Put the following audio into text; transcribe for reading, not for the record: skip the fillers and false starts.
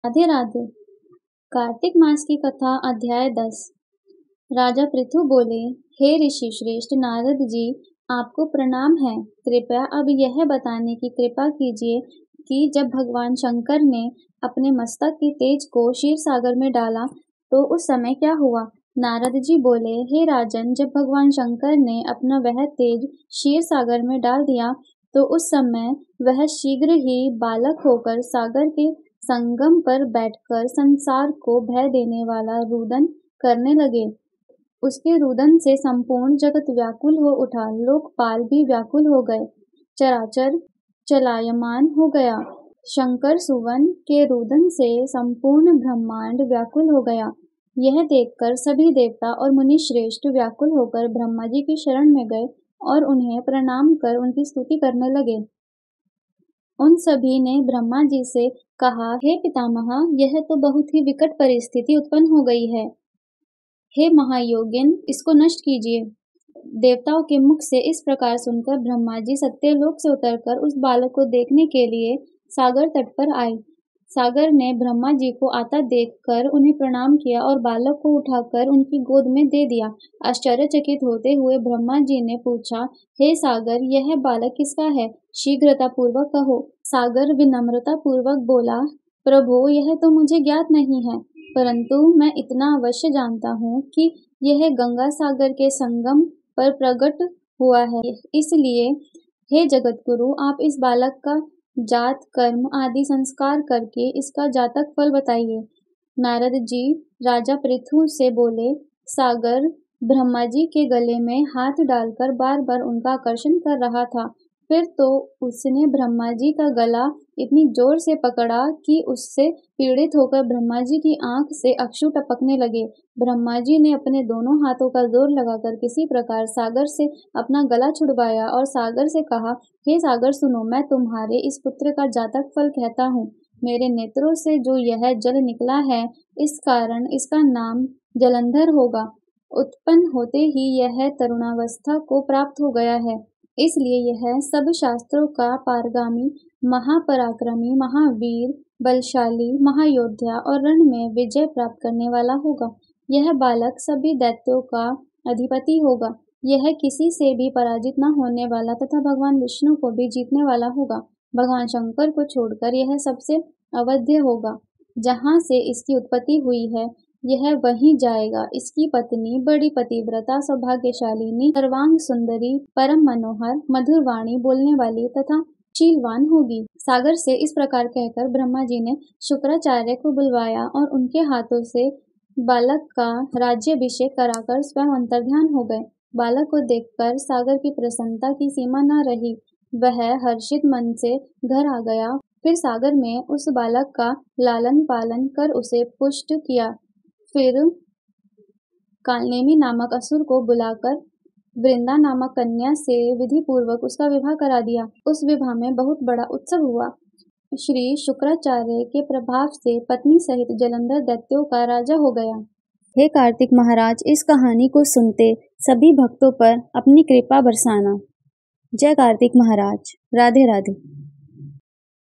राधे राधे। कार्तिक मास की कथा अध्याय 10। राजा पृथु बोले, हे ऋषि श्रेष्ठ नारद जी, आपको प्रणाम है। कृपया अब यह बताने की कृपा कीजिए कि जब भगवान शंकर ने अपने मस्तक के तेज को क्षीर सागर में डाला तो उस समय क्या हुआ। नारद जी बोले, हे राजन, जब भगवान शंकर ने अपना वह तेज क्षीर सागर में डाल दिया तो उस समय वह शीघ्र ही बालक होकर सागर के संगम पर बैठकर संसार को भय देने वाला रुदन करने लगे। उसके रुदन से संपूर्ण जगत व्याकुल हो उठा, लोकपाल भी व्याकुल हो गए, चराचर चलायमान हो गया। शंकर सुवन के रुदन से संपूर्ण ब्रह्मांड व्याकुल हो गया। यह देखकर सभी देवता और मुनि श्रेष्ठ व्याकुल होकर ब्रह्मा जी की शरण में गए और उन्हें प्रणाम कर उनकी स्तुति करने लगे। उन सभी ने ब्रह्मा जी से कहा, हे पितामह, यह तो बहुत ही विकट परिस्थिति उत्पन्न हो गई है। हे महायोगिन, इसको नष्ट कीजिए। देवताओं के मुख से इस प्रकार सुनकर ब्रह्मा जी सत्यलोक से उतरकर उस बालक को देखने के लिए सागर तट पर आए। सागर ने ब्रह्मा जी को आता देखकर उन्हें प्रणाम किया और बालक को उठाकर उनकी गोद में दे दिया। आश्चर्यचकित होते हुए ब्रह्मा जी ने पूछा, हे सागर, यह बालक किसका है? शीघ्रता पूर्वक कहो। सागर विनम्रता पूर्वक बोला, प्रभु, यह तो मुझे ज्ञात नहीं है, परंतु मैं इतना अवश्य जानता हूँ कि यह गंगा सागर के संगम पर प्रकट हुआ है। इसलिए हे जगतगुरु, आप इस बालक का जात कर्म आदि संस्कार करके इसका जातक फल बताइए। नारद जी राजा पृथु से बोले, सागर ब्रह्मा जी के गले में हाथ डालकर बार बार उनका आकर्षण कर रहा था। फिर तो उसने ब्रह्मा जी का गला इतनी जोर से पकड़ा कि उससे पीड़ित होकर ब्रह्मा जी की आंख से अश्रु टपकने लगे। ब्रह्मा जी ने अपने दोनों हाथों का जोर लगाकर किसी प्रकार सागर से अपना गला छुड़वाया और सागर से कहा, हे सागर, सुनो, मैं तुम्हारे इस पुत्र का जातक फल कहता हूँ। मेरे नेत्रों से जो यह जल निकला है, इस कारण इसका नाम जलंधर होगा। उत्पन्न होते ही यह तरुणावस्था को प्राप्त हो गया है, इसलिए यह सब शास्त्रों का पारगामी, महापराक्रमी, महावीर, बलशाली, महायोद्धा और रण में विजय प्राप्त करने वाला होगा। यह बालक सभी दैत्यों का अधिपति होगा। यह किसी से भी पराजित न होने वाला तथा भगवान विष्णु को भी जीतने वाला होगा। भगवान शंकर को छोड़कर यह सबसे अवध्य होगा। जहाँ से इसकी उत्पत्ति हुई है, यह वहीं जाएगा। इसकी पत्नी बड़ी पतिव्रता, सौभाग्यशालिनी, सर्वांग सुंदरी, परम मनोहर, मधुर वाणी बोलने वाली तथा शीलवान होगी। सागर से इस प्रकार कहकर ब्रह्मा जी ने शुक्राचार्य को बुलवाया और उनके हाथों से बालक का राज्याभिषेक कराकर स्वयं अंतर्ध्यान हो गए। बालक को देखकर सागर की प्रसन्नता की सीमा न रही। वह हर्षित मन से घर आ गया। फिर सागर में उस बालक का लालन पालन कर उसे पुष्ट किया। फिर कालनेमी नामक असुर को बुलाकर वृंदा नामक कन्या से विधि पूर्वक उसका विवाह करा दिया। उस विवाह में बहुत बड़ा उत्सव हुआ। श्री शुक्राचार्य के प्रभाव से पत्नी सहित जलंधर दैत्यों का राजा हो गया। हे कार्तिक महाराज, इस कहानी को सुनते सभी भक्तों पर अपनी कृपा बरसाना। जय कार्तिक महाराज। राधे राधे।